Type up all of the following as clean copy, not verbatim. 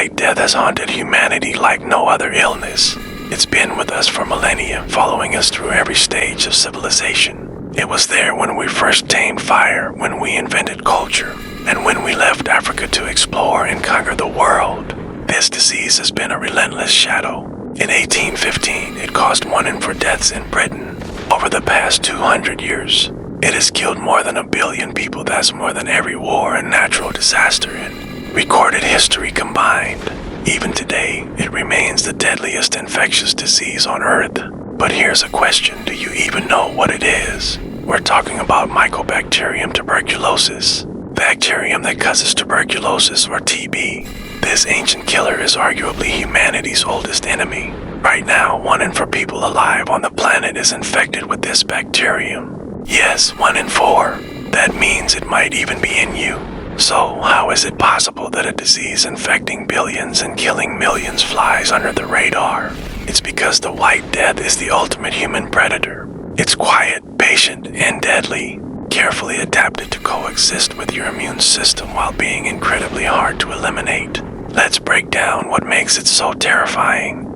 White Death has haunted humanity like no other illness. It's been with us for millennia, following us through every stage of civilization. It was there when we first tamed fire, when we invented culture, and when we left Africa to explore and conquer the world. This disease has been a relentless shadow. In 1815, it caused 1 in 4 deaths in Britain. Over the past 200 years, it has killed more than 1 billion people. That's more than every war and natural disaster in recorded history combined. Even today, it remains the deadliest infectious disease on Earth. But here's a question, do you even know what it is? We're talking about Mycobacterium tuberculosis, bacterium that causes tuberculosis or TB. This ancient killer is arguably humanity's oldest enemy. Right now, 1 in 4 people alive on the planet is infected with this bacterium. Yes, 1 in 4. That means it might even be in you. So, how is it possible that a disease infecting billions and killing millions flies under the radar? It's because the White Death is the ultimate human predator. It's quiet, patient, and deadly, carefully adapted to coexist with your immune system while being incredibly hard to eliminate. Let's break down what makes it so terrifying.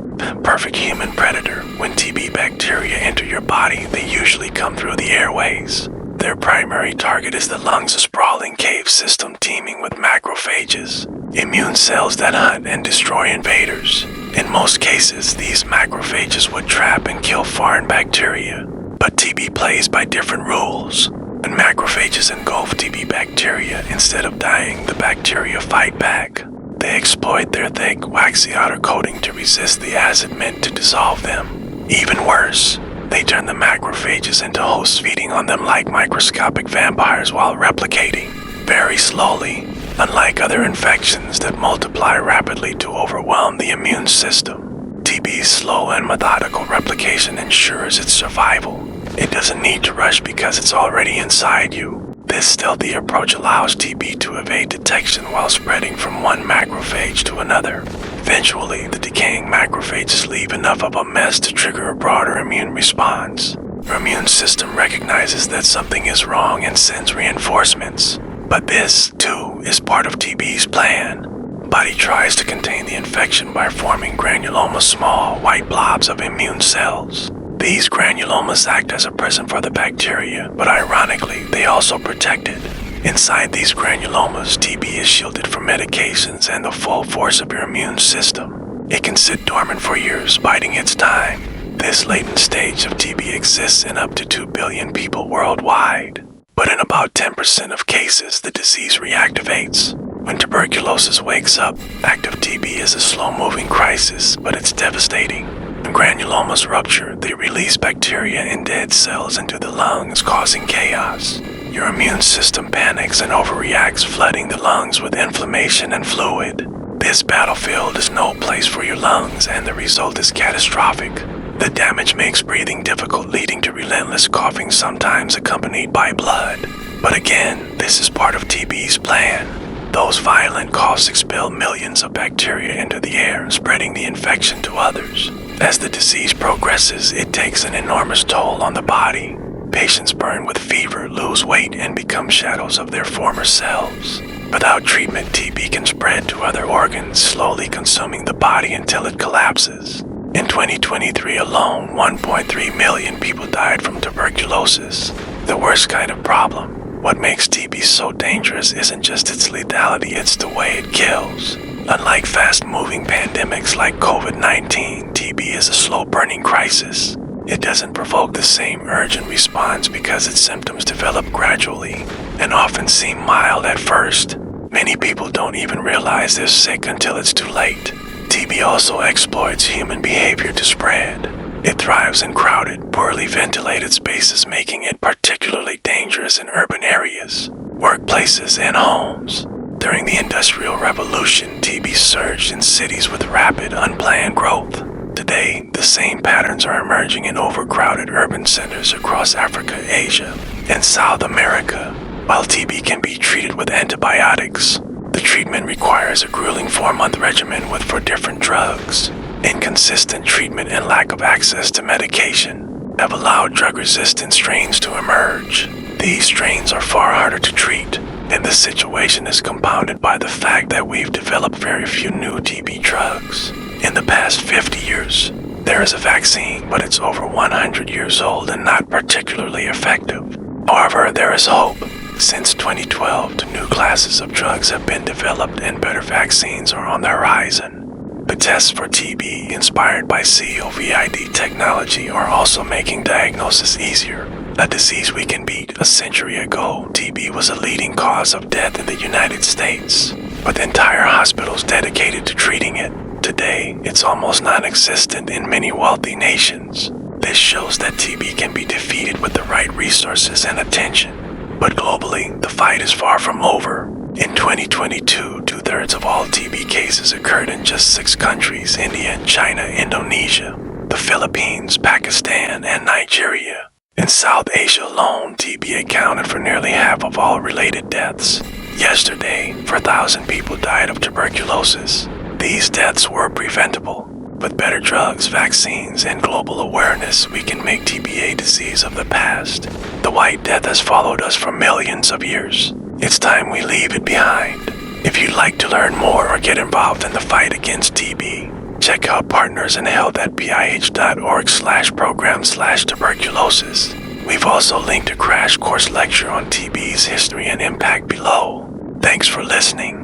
Perfect human predator. When TB bacteria enter your body, they usually come through the airways. Their primary target is the lungs, a sprawling cave system teeming with macrophages, immune cells that hunt and destroy invaders. In most cases, these macrophages would trap and kill foreign bacteria. But TB plays by different rules. When macrophages engulf TB bacteria, instead of dying, the bacteria fight back. They exploit their thick, waxy outer coating to resist the acid meant to dissolve them. Even worse, they turn the macrophages into hosts, feeding on them like microscopic vampires while replicating very slowly, unlike other infections that multiply rapidly to overwhelm the immune system. TB's slow and methodical replication ensures its survival. It doesn't need to rush because it's already inside you. This stealthy approach allows TB to evade detection while spreading from one macrophage to another. Eventually, the decaying macrophages leave enough of a mess to trigger a broader immune response. Your immune system recognizes that something is wrong and sends reinforcements. But this, too, is part of TB's plan. The body tries to contain the infection by forming granulomas, small, white blobs of immune cells. These granulomas act as a prison for the bacteria, but ironically, they also protect it. Inside these granulomas, TB is shielded from medications and the full force of your immune system. It can sit dormant for years, biding its time. This latent stage of TB exists in up to 2 billion people worldwide. But in about 10% of cases, the disease reactivates. When tuberculosis wakes up, active TB is a slow-moving crisis, but it's devastating. When granulomas rupture, they release bacteria and dead cells into the lungs, causing chaos. Your immune system panics and overreacts, flooding the lungs with inflammation and fluid. This battlefield is no place for your lungs, and the result is catastrophic. The damage makes breathing difficult, leading to relentless coughing, sometimes accompanied by blood. But again, this is part of TB's plan. Those violent coughs expel millions of bacteria into the air, spreading the infection to others. As the disease progresses, it takes an enormous toll on the body. Patients burn with fever, lose weight, and become shadows of their former selves. Without treatment, TB can spread to other organs, slowly consuming the body until it collapses. In 2023 alone, 1.3 million people died from tuberculosis, the worst kind of problem. What makes TB so dangerous isn't just its lethality, it's the way it kills. Unlike fast-moving pandemics like COVID-19, TB is a slow-burning crisis. It doesn't provoke the same urgent response because its symptoms develop gradually and often seem mild at first. Many people don't even realize they're sick until it's too late. TB also exploits human behavior to spread. It thrives in crowded, poorly ventilated spaces, making it particularly dangerous in urban areas, workplaces, and homes. During the Industrial Revolution, TB surged in cities with rapid, unplanned growth. Today, the same patterns are emerging in overcrowded urban centers across Africa, Asia, and South America. While TB can be treated with antibiotics, the treatment requires a grueling 4-month regimen with 4 different drugs. Inconsistent treatment and lack of access to medication have allowed drug-resistant strains to emerge. These strains are far harder to treat, And this situation is compounded by the fact that we've developed very few new TB drugs. In the past 50 years, there is a vaccine, but it's over 100 years old and not particularly effective. However, there is hope. Since 2012, two new classes of drugs have been developed and better vaccines are on the horizon. The tests for TB, inspired by COVID technology, are also making diagnosis easier. A disease we can beat. A century ago, TB was a leading cause of death in the United States, with entire hospitals dedicated to treating it. Today, it's almost non-existent in many wealthy nations. This shows that TB can be defeated with the right resources and attention. But globally, the fight is far from over. In 2022, 2/3 of all TB cases occurred in just 6 countries: India, China, Indonesia, the Philippines, Pakistan, and Nigeria. In South Asia alone, TB accounted for nearly half of all related deaths. Yesterday, 4,000 people died of tuberculosis. These deaths were preventable. With better drugs, vaccines, and global awareness, we can make TB a disease of the past. The White Death has followed us for millions of years. It's time we leave it behind. If you'd like to learn more or get involved in the fight against TB, check out Partners in Health at pih.org/program/tuberculosis. We've also linked a crash course lecture on TB's history and impact below. Thanks for listening.